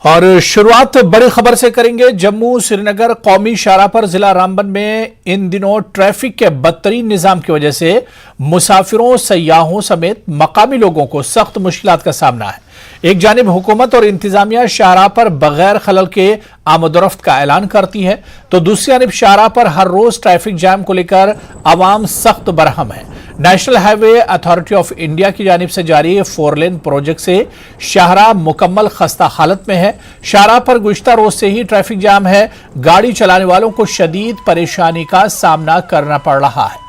और शुरुआत बड़ी खबर से करेंगे। जम्मू श्रीनगर कौमी शाहराह पर जिला रामबन में इन दिनों ट्रैफिक के बदतरीन निजाम की वजह से मुसाफिरों, सयाहों समेत मकामी लोगों को सख्त मुश्किलात का सामना है। एक जानिब हुकूमत और इंतजामिया शाहराह पर बगैर खलल के आमदोरफ्त का ऐलान करती है, तो दूसरी जानिब शाहराह पर हर रोज ट्रैफिक जैम को लेकर आवाम सख्त बरहम है। National highway authority of India की जानिब से जारी 4 लेन प्रोजेक्ट से शाहराह मुकम्मल खस्ता हालत में है। शाहराह पर गुज़िश्ता रोज से ही ट्रैफिक जाम है। गाड़ी चलाने वालों को शदीद परेशानी का सामना करना पड़ रहा है।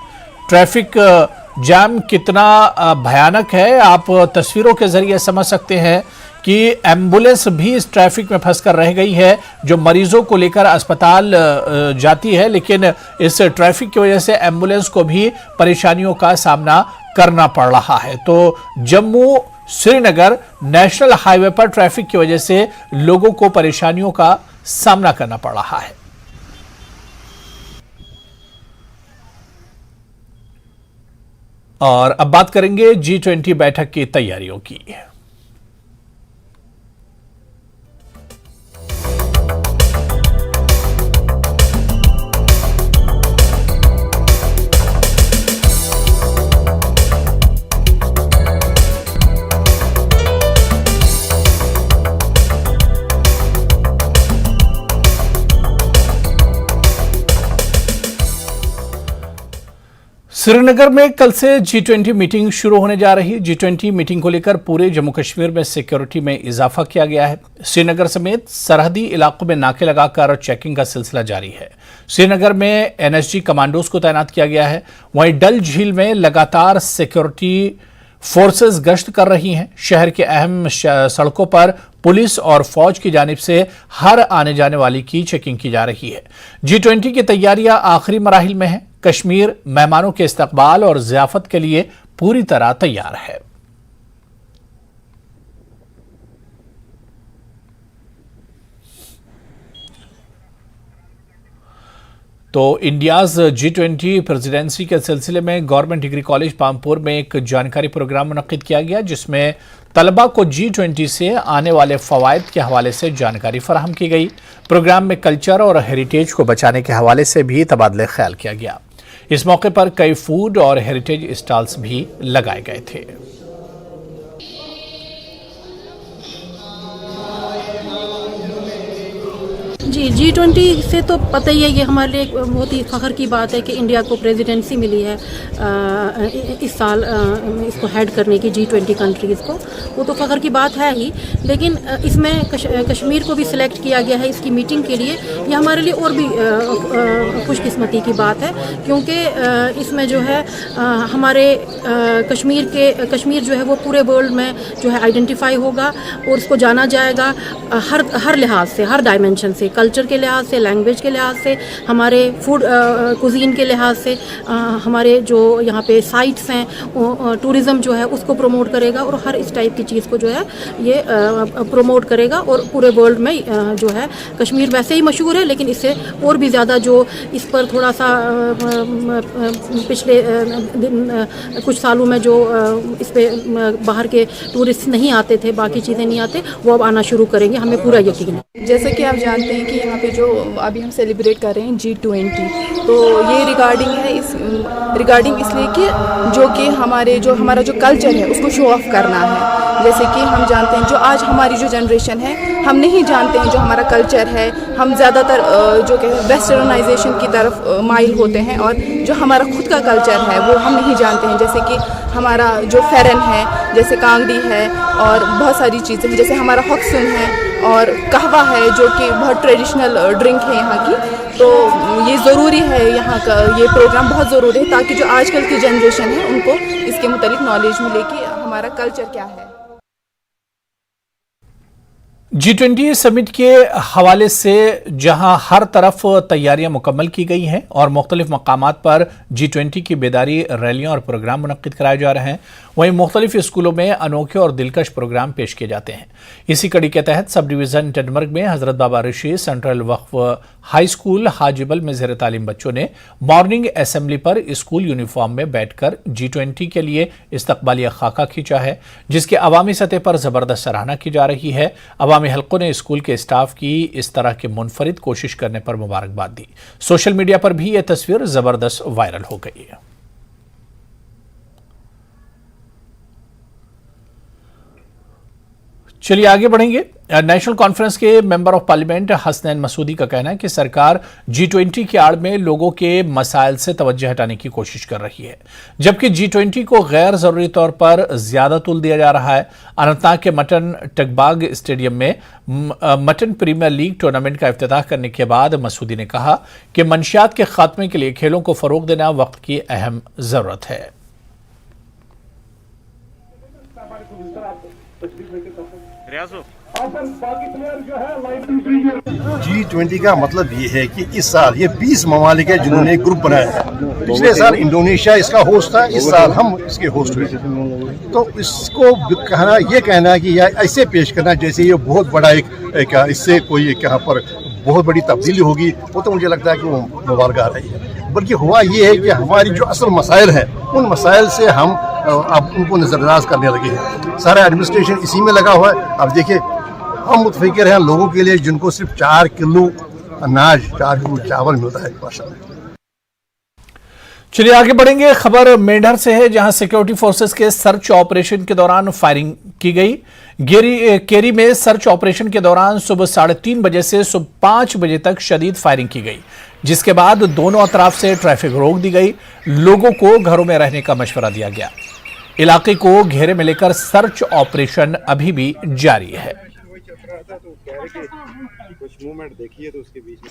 ट्रैफिक जाम कितना भयानक है आप तस्वीरों के जरिए समझ सकते हैं कि एम्बुलेंस भी इस ट्रैफिक में फंसकर रह गई है, जो मरीजों को लेकर अस्पताल जाती है, लेकिन इस ट्रैफिक की वजह से एम्बुलेंस को भी परेशानियों का सामना करना पड़ रहा है। तो जम्मू श्रीनगर नेशनल हाईवे पर ट्रैफिक की वजह से लोगों को परेशानियों का सामना करना पड़ रहा है। और अब बात करेंगे G20 बैठक की तैयारियों की। श्रीनगर में कल से G20 मीटिंग शुरू होने जा रही है। G20 मीटिंग को लेकर पूरे जम्मू कश्मीर में सिक्योरिटी में इजाफा किया गया है। श्रीनगर समेत सरहदी इलाकों में नाके लगाकर चेकिंग का सिलसिला जारी है। श्रीनगर में NSG कमांडोज को तैनात किया गया है। वहीं डल झील में लगातार सिक्योरिटी फोर्सेस गश्त कर रही हैं। शहर के अहम सड़कों पर पुलिस और फौज की जानिब से हर आने जाने वाली की चेकिंग की जा रही है। G20 की तैयारियां आखिरी मराहिल में हैं। कश्मीर मेहमानों के इस्तकबाल और ज़ियाफत के लिए पूरी तरह तैयार है। तो इंडियाज G20 प्रेसिडेंसी के सिलसिले में गवर्नमेंट डिग्री कॉलेज पामपुर में एक जानकारी प्रोग्राम मुनक्किद किया गया, जिसमें तलबा को G20 से आने वाले फवायद के हवाले से जानकारी फराहम की गई। प्रोग्राम में कल्चर और हेरिटेज को बचाने के हवाले से भी तबादले ख्याल किया गया। इस मौके पर कई फूड और हेरिटेज स्टॉल्स भी लगाए गए थे। जी, G20 से तो पता ही है, ये हमारे लिए एक बहुत ही फ़ख्र की बात है कि इंडिया को प्रेसिडेंसी मिली है इस साल इसको हेड करने की, G20 कंट्रीज़ को। वो तो फ़ख्र की बात है ही, लेकिन इसमें कश्मीर को भी सिलेक्ट किया गया है इसकी मीटिंग के लिए। ये हमारे लिए और भी खुशकिस्मती की बात है, क्योंकि इसमें जो है हमारे कश्मीर जो है वो पूरे वर्ल्ड में जो है आइडेंटिफाई होगा और इसको जाना जाएगा हर लिहाज से, हर डायमेंशन से, कल्चर के लिहाज से, लैंग्वेज के लिहाज से, हमारे फूड कुजीन के लिहाज से, हमारे जो यहाँ पे साइट्स हैं, टूरिज़म जो है उसको प्रमोट करेगा और हर इस टाइप की चीज़ को जो है ये प्रमोट करेगा। और पूरे वर्ल्ड में जो है कश्मीर वैसे ही मशहूर है, लेकिन इससे और भी ज़्यादा जो इस पर थोड़ा सा पिछले कुछ सालों में जो इस पर बाहर के टूरिस्ट नहीं आते थे, बाकी चीज़ें नहीं आते, वो अब आना शुरू करेंगे, हमें पूरा यकीन है। जैसे कि आप जानते हैं कि यहाँ पे जो अभी हम सेलिब्रेट कर रहे हैं G20, तो ये रिगार्डिंग इसलिए कि हमारा जो कल्चर है उसको शो ऑफ करना है। जैसे कि हम जानते हैं जो आज हमारी जो जनरेशन है, हम नहीं जानते हैं जो हमारा कल्चर है। हम ज़्यादातर जो कि वेस्टर्नाइजेशन की तरफ माइल होते हैं और जो हमारा खुद का कल्चर है वो हम नहीं जानते हैं। जैसे कि हमारा जो फेरन है, जैसे कांगड़ी है और बहुत सारी चीज़ें हैं, जैसे हमारा हक्सुन है और कहवा है जो कि बहुत ट्रेडिशनल ड्रिंक है यहाँ की। तो ये ज़रूरी है, यहाँ का ये प्रोग्राम बहुत ज़रूरी है ताकि जो आजकल की जनरेशन है उनको इसके मुतालिक नॉलेज मिले कि हमारा कल्चर क्या है। G20 समिट के हवाले से जहां हर तरफ तैयारियां मुकम्मल की गई हैं और मुख्तलिफ मकामात पर G20 की बेदारी रैलियां और प्रोग्राम मुनक्किद कराए जा रहे हैं, वहीं मुख्तलिफ स्कूलों में अनोखे और दिलकश प्रोग्राम पेश किए जाते हैं। इसी कड़ी के तहत सब डिवीज़न टेडमर्ग में हज़रत बाबा ऋषि सेंट्रल वक्फ हाई स्कूल हाजिबल में ज़ेर तालीम बच्चों ने मॉर्निंग असेंबली पर स्कूल यूनिफॉर्म में बैठकर G20 के लिए इस्तकबालिया खाका खींचा है, जिसकी अवामी सतह पर ज़बरदस्त सराहना की जा रही है। अवामी हल्कों ने स्कूल के स्टाफ की इस तरह की मुनफरिद कोशिश करने पर मुबारकबाद दी। सोशल मीडिया पर भी यह तस्वीर ज़बरदस्त वायरल हो गई है। चलिए आगे बढ़ेंगे। नेशनल कॉन्फ्रेंस के member of parliament Hasnain Masoodi का कहना है कि सरकार G20 की आड़ में लोगों के मसाइल से तवज्जो हटाने की कोशिश कर रही है, जबकि G20 को गैर जरूरी तौर पर ज्यादा तूल दिया जा रहा है। अनंतनाग के मटन टकबाग स्टेडियम में मटन प्रीमियर लीग टूर्नामेंट का इफ्तिताह करने के बाद मसूदी ने कहा कि मंशियात के खात्मे के लिए खेलों को फरोग देना वक्त की अहम जरूरत है। G20 का मतलब ये है कि इस साल ये 20 ममालिक है जिन्होंने एक ग्रुप बनाया है। पिछले साल इंडोनेशिया इसका होस्ट था, इस साल हम इसके होस्ट हुए। तो इसको कहना कि या ऐसे पेश करना जैसे ये बहुत बड़ा एक इससे कोई यहाँ पर बहुत बड़ी तब्दीली होगी, वो तो मुझे लगता है कि वो मुबारक आ रही है। बल्कि हुआ ये है कि हमारी जो असल मसाइल हैं उन मसाइल से हम अब उनको नज़रअंदाज करने लगे हैं। सारा एडमिनिस्ट्रेशन इसी में लगा हुआ है। अब देखिए, हम मुतफिकर हैं लोगों के लिए जिनको सिर्फ 4 किलो अनाज, 4 किलो चावल मिलता है माशाअल्लाह। चलिए आगे बढ़ेंगे। खबर मेंढर से है, जहां सिक्योरिटी फोर्सेस के सर्च ऑपरेशन के दौरान फायरिंग की गई। केरी में सर्च ऑपरेशन के दौरान सुबह 3:30 बजे से सुबह 5 बजे तक शदीद फायरिंग की गई, जिसके बाद दोनों अतराफ से ट्रैफिक रोक दी गई। लोगों को घरों में रहने का मशवरा दिया गया। इलाके को घेरे में लेकर सर्च ऑपरेशन अभी भी जारी है। कुछ मूवमेंट देखिए तो उसके बीच में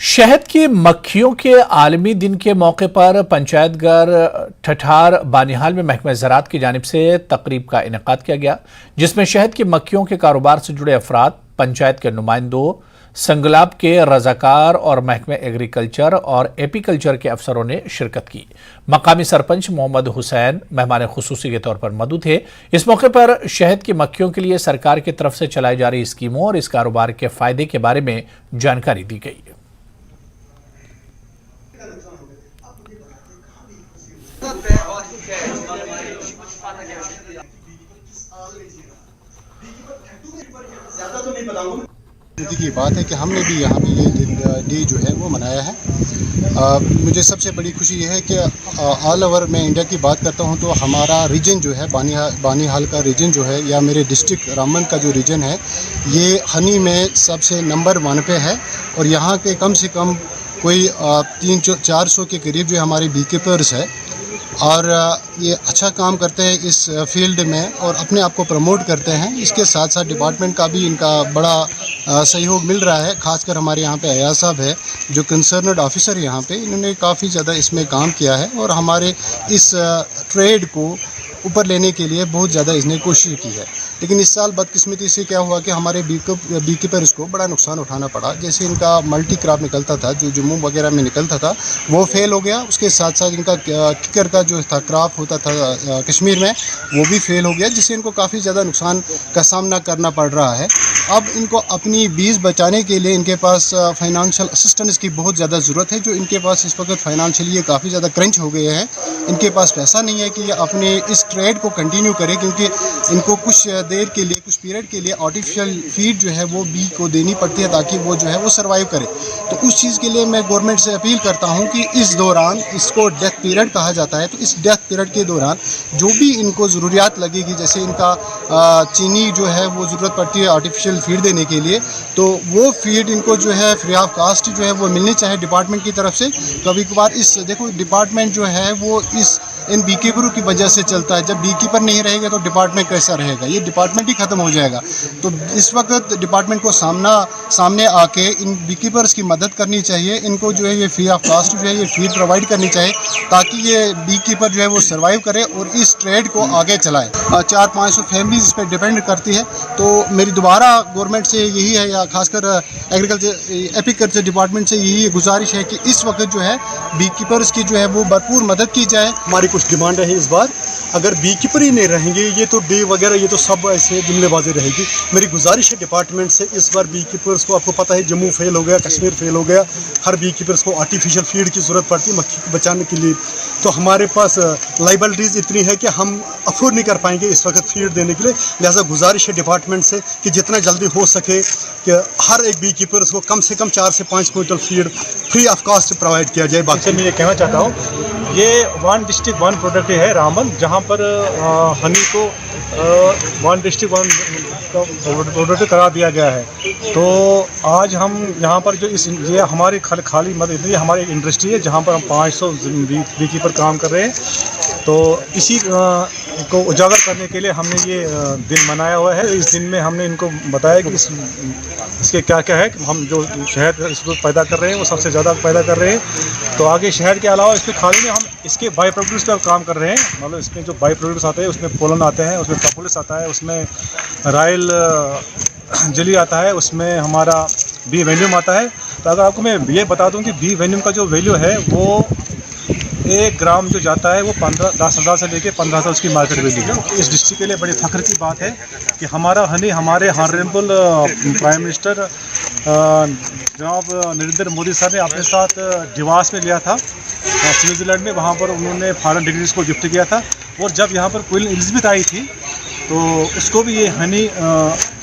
शहद की मक्खियों के आलमी दिन के मौके पर पंचायतघर ठठार बानिहाल में महकमा ज़राअत की जानिब से तकरीब का इनेकाद किया गया, जिसमें शहद की मक्खियों के कारोबार से जुड़े अफराद, पंचायत के नुमाइंदों, संगलाब के रजाकार और महकमे एग्रीकल्चर और एपीकल्चर के अफसरों ने शिरकत की। मकामी सरपंच मोहम्मद हुसैन मेहमान खुसूसी के तौर पर मौजूद थे। इस मौके पर शहद की मक्खियों के लिए सरकार की तरफ से चलाई जा रही स्कीमों और इस कारोबार के फायदे के बारे में जानकारी दी गई। की बात है कि हमने भी यहाँ पे ये डे जो है वो मनाया है। मुझे सबसे बड़ी खुशी ये है कि ऑल ओवर मैं इंडिया की बात करता हूँ तो हमारा रीजन जो है बानिहाल का रीजन जो है या मेरे डिस्ट्रिक्ट रामबन का जो रीजन है ये हनी में सबसे नंबर 1 पे है। और यहाँ के कम से कम कोई 300-400 के करीब जो हमारे बी कीपर्स है और ये अच्छा काम करते हैं इस फील्ड में और अपने आप को प्रमोट करते हैं। इसके साथ साथ डिपार्टमेंट का भी इनका बड़ा सहयोग मिल रहा है। खासकर हमारे यहाँ पे अयाज साहब है जो कंसर्नड ऑफिसर यहाँ पे, इन्होंने काफ़ी ज़्यादा इसमें काम किया है और हमारे इस ट्रेड को ऊपर लेने के लिए बहुत ज़्यादा इसने कोशिश की है। लेकिन इस साल बदकिस्मती से क्या हुआ कि हमारे बी कीपर्स को बड़ा नुकसान उठाना पड़ा। जैसे इनका मल्टी क्रॉप निकलता था, जो जम्मू वगैरह में निकलता था, वो फेल हो गया। उसके साथ साथ इनका किकर का जो था क्रॉप होता था कश्मीर में, वो भी फेल हो गया, जिससे इनको काफ़ी ज़्यादा नुकसान का सामना करना पड़ रहा है। अब इनको अपनी बीज बचाने के लिए इनके पास फाइनेंशियल असिस्टेंस की बहुत ज़्यादा ज़रूरत है। जो इनके पास इस वक्त फाइनेंशियली ये काफ़ी ज़्यादा क्रंच हो गए हैं। इनके पास पैसा नहीं है कि ये अपने इस ट्रेड को कंटिन्यू करें, क्योंकि इनको कुछ देर के लिए, कुछ पीरियड के लिए आर्टिफिशियल फीड जो है वो बी को देनी पड़ती है ताकि वो जो है वो सर्वाइव करे। तो उस चीज़ के लिए मैं गवर्नमेंट से अपील करता हूँ कि इस दौरान, इसको डेथ पीरियड कहा जाता है, तो इस डेथ पीरियड के दौरान जो भी इनको ज़रूरियात लगेगी, जैसे इनका चीनी जो है वो ज़रूरत पड़ती है आर्टिफिशियल फीड देने के लिए, तो वो फीड इनको जो है फ्री ऑफ कास्ट जो है वो मिलनी चाहिए डिपार्टमेंट की तरफ से। कभी कभार इस देखो डिपार्टमेंट जो है वो इन बी कीपरों की वजह से चलता है। जब बी कीपर नहीं रहेगा तो डिपार्टमेंट कैसा रहेगा? ये डिपार्टमेंट ही ख़त्म हो जाएगा। तो इस वक्त डिपार्टमेंट को सामने आके इन बी कीपर्स की मदद करनी चाहिए। इनको जो है ये फ्री ऑफ कास्ट जो है ये फीड प्रोवाइड करनी चाहिए ताकि ये बी कीपर जो है वो सर्वाइव करे और इस ट्रेड को आगे चलाए। 400-500 फैमिलीज इस पर डिपेंड करती है। तो मेरी दोबारा गवर्नमेंट से यही है, या खासकर एपीकल्चर डिपार्टमेंट से यही गुजारिश है कि इस वक्त जो है बी कीपर्स की जो है वो भरपूर मदद की जाए। हमारी कुछ डिमांड है इस बार। अगर बी कीपर ही नहीं रहेंगे, ये तो डे वगैरह ये तो सब ऐसे जुमलेबाजी रहेगी। मेरी गुजारिश है डिपार्टमेंट से, इस बार बी कीपर्स को, आपको पता है जम्मू फेल हो गया, कश्मीर फेल हो गया, हर बी कीपर्स को आर्टिफिशियल फीड की ज़रूरत पड़ती है मक्खी को बचाने के लिए। तो हमारे पास लाइबिलिटीज़ इतनी है कि हम अफोर्ड नहीं कर पाएंगे इस वक्त फीड देने के लिए। लिहाजा गुजारिश है डिपार्टमेंट से कि जितना जल्दी हो सके कि हर एक बी कीपर्स को कम से कम 4 से 5 quintal feed free of cost provide किया जाए। बाकी मैं ये कहना चाहता हूँ, ये वन डिस्ट्रिक्ट वन प्रोडक्ट है रामबन, जहाँ पर हनी को वन डिस्ट्रिक्ट वन प्रोडक्ट करा दिया गया है। तो आज हम यहाँ पर जो ये हमारी खाली मतलब ये हमारी इंडस्ट्री है जहाँ पर हम 500 बी कीपर काम कर रहे हैं। तो इसी को उजागर करने के लिए हमने ये दिन मनाया हुआ है। इस दिन में हमने इनको बताया कि इसके क्या क्या है। हम जो शहद इसको पैदा कर रहे हैं वो सबसे ज़्यादा पैदा कर रहे हैं। तो आगे शहद के अलावा इसमें खाली में हम इसके बाई प्रोडक्ट्स पर काम कर रहे हैं। मतलब इसमें जो बाई प्रोडक्ट्स आते हैं उसमें पोलन आते हैं, उसमें प्रोपोलिस आता है, उसमें रायल जेली आता है, उसमें हमारा बी वेन्यूम आता है। तो अगर आपको मैं ये बता दूं कि बी वेन्यूम का जो वैल्यू है वो 1 ग्राम जो जाता है वो 10,000 से लेके 15,000 उसकी मार्केट वैल्यू है। इस डिस्ट्रिक्ट के लिए बड़ी फ़ख्र की बात है कि हमारा हनी हमारे हॉनरेबल प्राइम मिनिस्टर जनाब नरेंद्र मोदी साहब ने अपने साथ डिवास में लिया था स्विट्ज़रलैंड में। वहाँ पर उन्होंने फॉरेन डिग्रीज को गिफ्ट किया था। और जब यहाँ पर क्वीन एलिज़ाबेथ आई थी तो उसको भी ये हनी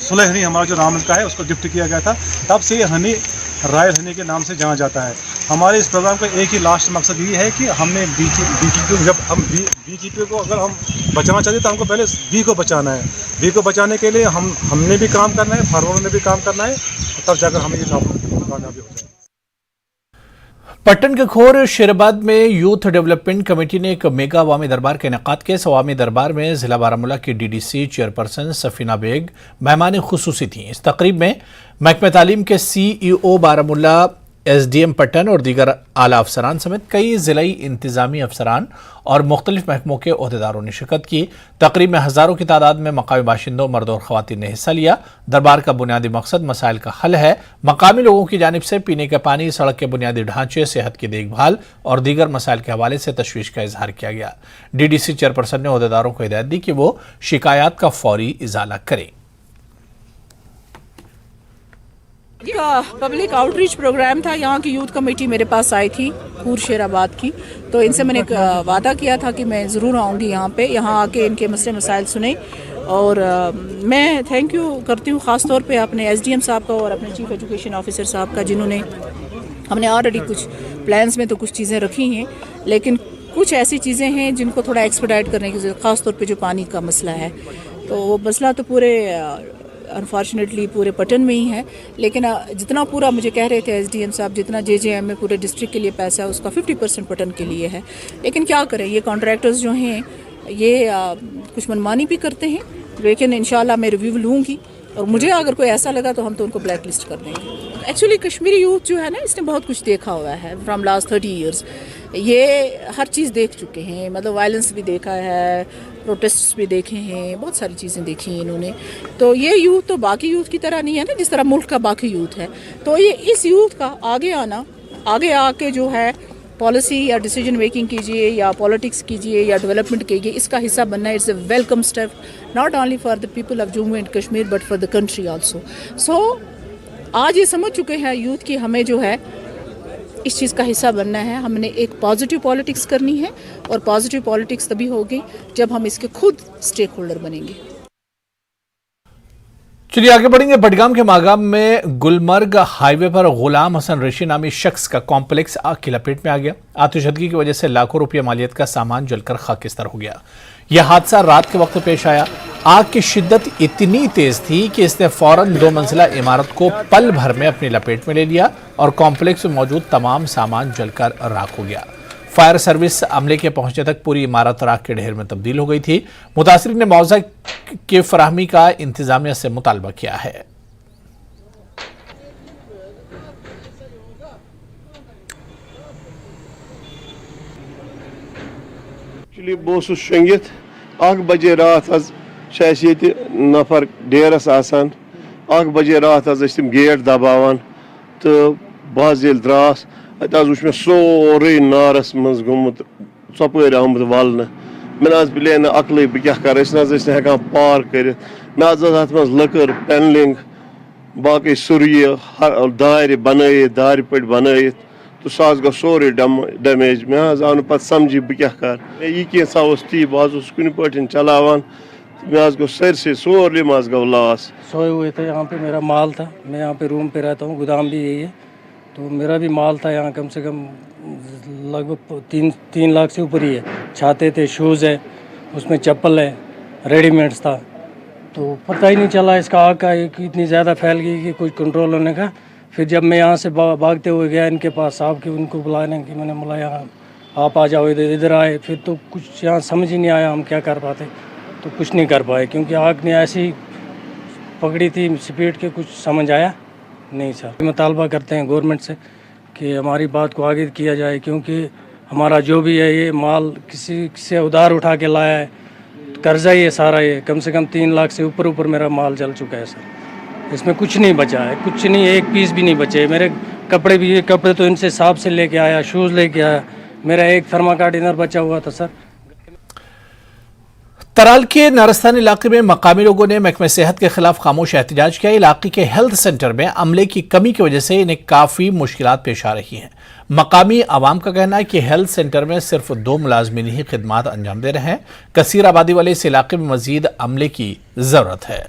सुलह हनी हमारा जो रामबन का है उसको गिफ्ट किया गया था। तब से ये हनी रॉयल हनी के नाम से जाना जाता है। हमारे इस प्रोग्राम का एक ही लास्ट मकसद ये है कि हमने बी कीपर जब हम बी कीपर को अगर हम बचाना चाहते तो हमको पहले बी को बचाना है। बी को बचाने के लिए हमने भी काम करना है, फार्मरों ने भी काम करना है, तब जाकर हमें ये कामयाबी हो जाए। पट्टन के खोर शेराबाद में यूथ डेवलपमेंट कमेटी ने एक मेगा अवामी दरबार के इनेकाद के। इस अवामी दरबार में जिला बारामूला की डीडीसी चेयरपर्सन सफीना बेग मेहमान खुसूसी थी। इस तकरीब में महकमे तालीम के CEO बारामूला, SDM पट्टन और दीगर आला अफसरान समेत कई जिलाई इंतजामी अफसरान और मुख्तलिफ महकमों के ओहदेदारों ने शिरकत की। तकरीब में हज़ारों की तादाद में मकामी बाशिंदों, मर्द और ख़वातीन ने हिस्सा लिया। दरबार का बुनियादी मकसद मसाइल का हल है। मकामी लोगों की जानिब से पीने का पानी, सड़क के बुनियादी ढांचे, सेहत की देखभाल और दीगर मसाइल के हवाले से तशवीश का इजहार किया गया। DDC चेयरपर्सन ने ओहदेदारों को हिदायत दी कि वो शिकायत का फौरी इजाला करें। पब्लिक आउटरीच प्रोग्राम था। यहाँ की यूथ कमेटी मेरे पास आई थी पूर शेराबाद की, तो इनसे मैंने वादा किया था कि मैं ज़रूर आऊँगी यहाँ पे, यहाँ आके इनके मसले मसाइल सुने। और मैं थैंक यू करती हूँ ख़ास तौर पे अपने SDM साहब का और अपने चीफ एजुकेशन ऑफिसर साहब का, जिन्होंने हमने ऑलरेडी कुछ प्लान्स में तो कुछ चीज़ें रखी हैं, लेकिन कुछ ऐसी चीज़ें हैं जिनको थोड़ा एक्सपेडाइट करने की ज़रूरत, ख़ास तौर पे जो पानी का मसला है। तो वो मसला तो पूरे अनफॉर्चुनेटली पूरे पट्टन में ही है, लेकिन जितना पूरा मुझे कह रहे थे SDM साहब, जितना JJM में पूरे डिस्ट्रिक्ट के लिए पैसा है उसका 50% पट्टन के लिए है। लेकिन क्या करें, ये कॉन्ट्रैक्टर्स जो हैं ये कुछ मनमानी भी करते हैं, लेकिन इंशाल्लाह मैं रिव्यू लूँगी और मुझे अगर कोई ऐसा लगा तो हम तो उनको ब्लैक लिस्ट कर देंगे। एक्चुअली कश्मीरी यूथ जो है ना, इसने बहुत कुछ देखा हुआ है फ्रॉम लास्ट 30 ईयर्स। ये हर चीज़ देख चुके हैं, मतलब वायलेंस भी देखा है, प्रोटेस्ट भी देखे हैं, बहुत सारी चीज़ें देखी हैं इन्होंने। तो ये यूथ तो बाकी यूथ की तरह नहीं है ना, जिस तरह मुल्क का बाकी यूथ है। तो ये इस यूथ का आगे आना, आगे आके जो है पॉलिसी या डिसीजन मेकिंग कीजिए या पॉलिटिक्स कीजिए या डेवलपमेंट कीजिए, इसका हिस्सा बनना it's a welcome step, not only for the people of Jammu and Kashmir but for the country also. So आज ये समझ चुके हैं यूथ की हमें जो है इस चीज़ का हिस्सा बनना है। हमने एक पॉजिटिव पॉलिटिक्स करनी है और पॉजिटिव पॉलिटिक्स तभी होगी जब हम इसके खुद स्टेक होल्डर बनेंगे। चलिए आगे बढ़ेंगे। बडगाम के मागाम में गुलमर्ग हाईवे पर गुलाम हसन ऋषि नामी शख्स का कॉम्प्लेक्स आग की लपेट में आ गया। आतिशबाजी की वजह से लाखों रुपये मालियत का सामान जलकर खाकिस्तार हो गया। यह हादसा रात के वक्त पेश आया। आग की शिद्दत इतनी तेज थी कि इसने फौरन 2 मंजिला इमारत को पल भर में अपनी लपेट में ले लिया और कॉम्प्लेक्स में मौजूद तमाम सामान जलकर राख हो गया। फायर सर्विस अमले के पहुंचने तक पूरी इमारत राख के ढेर में तब्दील हो गई थी। मुतासिरीन ने मुआवजा की फराहमी का इंतजामिया से मुतालबा किया है। बहुत शंगित 1 बजे रात नफर डेरस आसान 1 बजे रात तम गेट दबावान तो बह द्रास वो मे सोरे नारस मज गुमुत चौपर आमुत वालने मे ना पिले ना अकल बह क्या कर हेकान पार कर मे अत मज लकर पेनलिंग बाकी सुरिय दार बन दार पे बन तो सह गो सोरे डैमेज मे आव न पे समझी बह क्या कर मे यह कैसा ती बह कुन पे चलावान मे गो सरसे सोरे मज गो लॉस। सोए हुए थे, यहाँ पे मेरा माल था, मैं यहाँ पे रूम पे रहता हूँ, गोदाम भी यही है, तो मेरा भी माल था यहाँ कम से कम लगभग 3 लाख से ऊपर ही है। छाते थे, शूज़ है, उसमें चप्पल है, रेडीमेड्स था, तो पता ही नहीं चला इसका आग का कि इतनी ज़्यादा फैल गई कि कुछ कंट्रोल होने का। फिर जब मैं यहाँ से भागते हुए गया इनके पास साहब की, उनको बुलाने की, मैंने बोला यहाँ आप आ जाओ, इधर आए, फिर तो कुछ यहाँ समझ ही नहीं आया हम क्या कर पाते, तो कुछ नहीं कर पाए क्योंकि आग ने ऐसी पकड़ी थी स्पीड के, कुछ समझ आया नहीं सर। मुतालबा करते हैं गवर्नमेंट से कि हमारी बात को आगे किया जाए क्योंकि हमारा जो भी है ये माल किसी से उधार उठा के लाया है, कर्जा ही है सारा, ये कम से कम 3 लाख से ऊपर मेरा माल जल चुका है सर। इसमें कुछ नहीं बचा है, कुछ नहीं, एक पीस भी नहीं बचे। मेरे कपड़े भी, ये कपड़े तो इनसे साहब से लेके आया, शूज़ लेके आया, मेरा एक थर्माकोट इधर बचा हुआ था सर। तराल के नारस्तान इलाके में मकामी लोगों ने महकमे सेहत के खिलाफ खामोश एहतजाज किया। इलाके के हेल्थ सेंटर में अमले की कमी की वजह से इन्हें काफी मुश्किलात पेश आ रही हैं। मकामी आवाम का कहना है कि हेल्थ सेंटर में सिर्फ 2 मुलाजमीन ही खिदमात अंजाम दे रहे हैं। कसीर आबादी वाले इस इलाके में मजीद अमले की जरूरत है।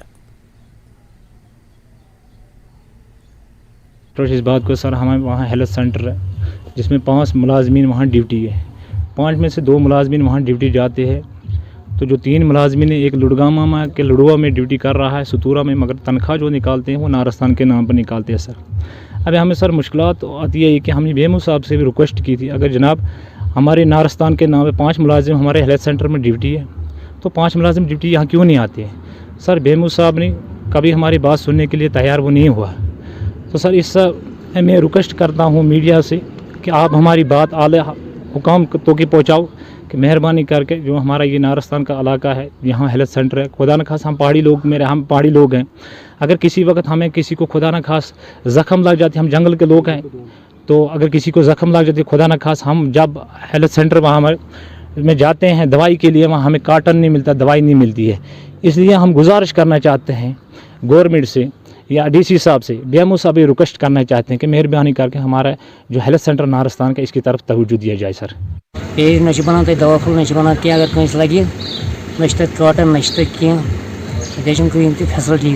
तो इस बात को सर, हमें वहाँ हेल्थ सेंटर है जिसमें 5 मुलाजमीन वहाँ ड्यूटी है, 5 में से 2 मुलाजमीन वहाँ ड्यूटी जाते हैं, तो जो 3 मुलाजमीन, एक लुड़गामा के लुड़वा में ड्यूटी कर रहा है सुतूरा में, मगर तनख्वाह जो निकालते हैं वो नारस्तान के नाम पर निकालते हैं सर। अभी हमें सर मुश्किलात आती है कि हमने बेमू साहब से भी रिक्वेस्ट की थी, अगर जनाब हमारे नारस्तान के नाम पे 5 मुलाजिम हमारे हेल्थ सेंटर में ड्यूटी है तो 5 मुलाजिम ड्यूटी यहाँ क्यों नहीं आते हैं सर। बेमू साहब ने कभी हमारी बात सुनने के लिए तैयार वो नहीं हुआ। तो सर इस मैं रिक्वेस्ट करता हूँ मीडिया से कि आप हमारी बात आले हुकाम तो की पहुँचाओ कि मेहरबानी करके जो हमारा ये नारस्तान का इलाका है, यहाँ हेल्थ सेंटर है, खुदा न खास हम पहाड़ी लोग हैं, अगर किसी वक्त हमें किसी को खुदा न खास ज़ख़म लग जाती, हम जंगल के लोग हैं, तो अगर किसी को ज़ख़म लग जाती खुदा न खास, हम जब हेल्थ सेंटर वहाँ में जाते हैं दवाई के लिए, वहाँ हमें कार्टन नहीं मिलता, दवाई नहीं मिलती है। इसलिए हम गुजारिश करना चाहते हैं गवर्नमेंट से या DC साहब से, BMO साहब ये रिक्वेस्ट करना चाहते हैं कि मेहरबानी करके हमारा जो हेल्थ सेंटर नारस्तान का इसकी तरफ तवज्जो दिया जाए सर। पेज न बनान तक दवा फुल न बनान क्या, अगर कंस लगे न काटन न कह कहीं फैसिलिटी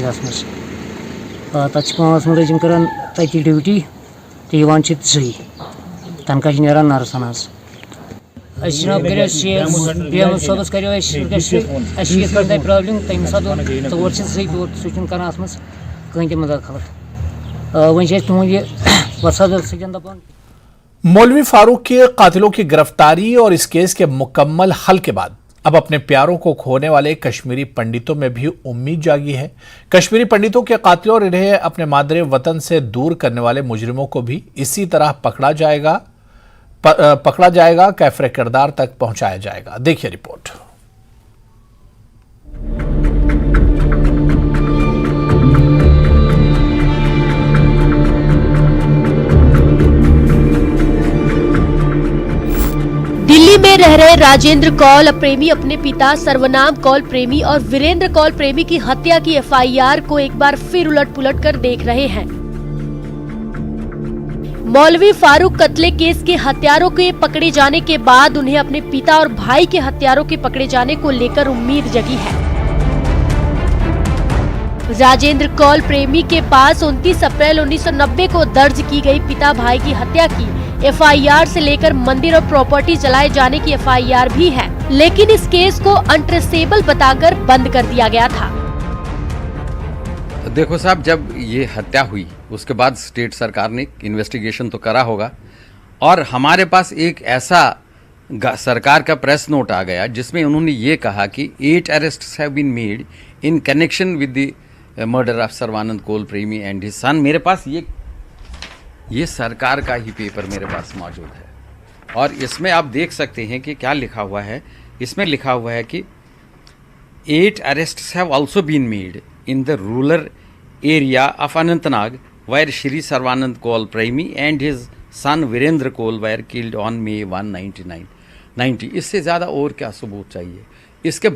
तक 5 मुलाजिम करान तथी ड्यूटी तो सही तनख्वाह नारान नारस्तान जनाब कर सबस कर प्रॉब्लम तम सात तौर सही सह कर कहीं तक मुदाखलत वन तुद वसादत सजन दपान। मौलवी फारूक के कातिलों की गिरफ्तारी और इस केस के मुकम्मल हल के बाद अब अपने प्यारों को खोने वाले कश्मीरी पंडितों में भी उम्मीद जागी है। कश्मीरी पंडितों के कातिलों और इन्हें अपने मादरे वतन से दूर करने वाले मुजरिमों को भी इसी तरह पकड़ा जाएगा, कैफरे किरदार तक पहुंचाया जाएगा। देखिए रिपोर्ट। दिल्ली में रह रहे राजेंद्र कौल प्रेमी अपने पिता सर्वनाम कौल प्रेमी और वीरेंद्र कौल प्रेमी की हत्या की FIR को एक बार फिर उलट पुलट कर देख रहे हैं। मौलवी फारूक कत्ले केस के हत्यारों के पकड़े जाने के बाद उन्हें अपने पिता और भाई के हत्यारों के पकड़े जाने को लेकर उम्मीद जगी है। राजेंद्र कौल प्रेमी के पास 29 अप्रैल 1990 को दर्ज की गई पिता भाई की हत्या की FIR से लेकर मंदिर और प्रॉपर्टी जलाए जाने की FIR भी है, लेकिन इस केस को अनट्रेसेबल बताकर बंद कर दिया गया था। देखो साहब, जब ये हत्या हुई उसके बाद स्टेट सरकार ने इन्वेस्टिगेशन तो करा होगा और हमारे पास एक ऐसा सरकार का प्रेस नोट आ गया जिसमें उन्होंने ये कहा कि 8 arrests have been made in connection with the murder of Sarvanand Kaul Premi and his son. मेरे पास ये सरकार का ही पेपर मेरे पास मौजूद है और इसमें आप देख सकते हैं कि क्या लिखा हुआ है। इसमें लिखा हुआ है कि 8 arrests have also been made in the rural area of Anantnag where Shri Sarvanand Kaul Premi and his son Virendra Kaul were killed on May 1, 1999. 90, इससे ज़्यादा और क्या सबूत चाहिए। इसके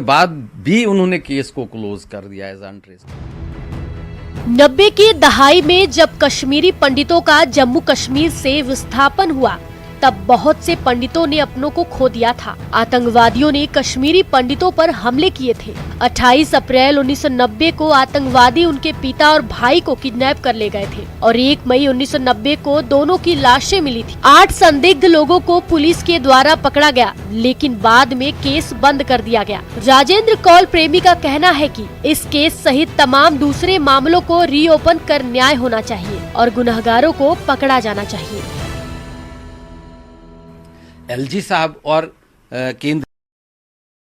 बाद भी उन्होंने केस को क्लोज कर दिया एज अनट्रेस्ड। 90 की दहाई में जब कश्मीरी पंडितों का जम्मू कश्मीर से विस्थापन हुआ तब बहुत से पंडितों ने अपनों को खो दिया था। आतंकवादियों ने कश्मीरी पंडितों पर हमले किए थे। 28 अप्रैल 1990 को आतंकवादी उनके पिता और भाई को किडनैप कर ले गए थे और 1 मई 1990 को दोनों की लाशें मिली थी। 8 संदिग्ध लोगों को पुलिस के द्वारा पकड़ा गया, लेकिन बाद में केस बंद कर दिया गया। राजेंद्र कौल प्रेमी का कहना है कि इस केस सहित तमाम दूसरे मामलों को रीओपन कर न्याय होना चाहिए और गुनहगारों को पकड़ा जाना चाहिए। एलजी साहब और केंद्र